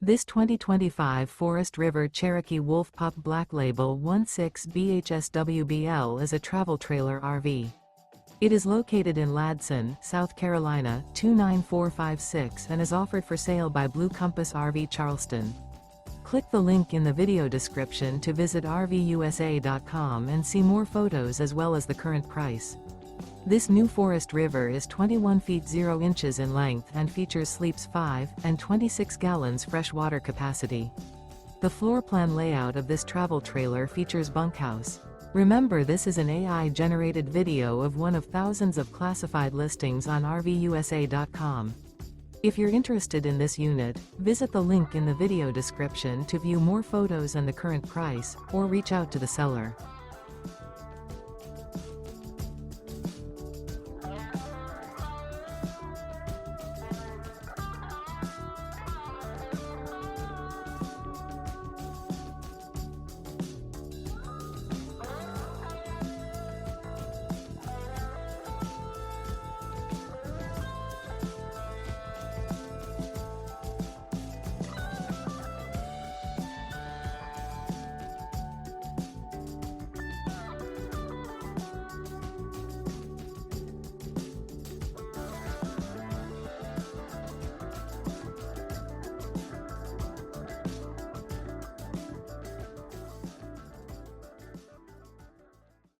This 2025 Forest River Cherokee Wolf Pup Black Label 16BHSWBL is a travel trailer RV. It is located in Ladson, South Carolina, 29456 and is offered for sale by Blue Compass RV Charleston. Click the link in the video description to visit RVUSA.com and see more photos as well as the current price. This new Forest River is 21 feet 0 inches in length and features sleeps 5 and 26 gallons fresh water capacity. The floor plan layout of this travel trailer features bunkhouse. Remember, this is an AI-generated video of one of thousands of classified listings on RVUSA.com. If you're interested in this unit, visit the link in the video description to view more photos and the current price, or reach out to the seller.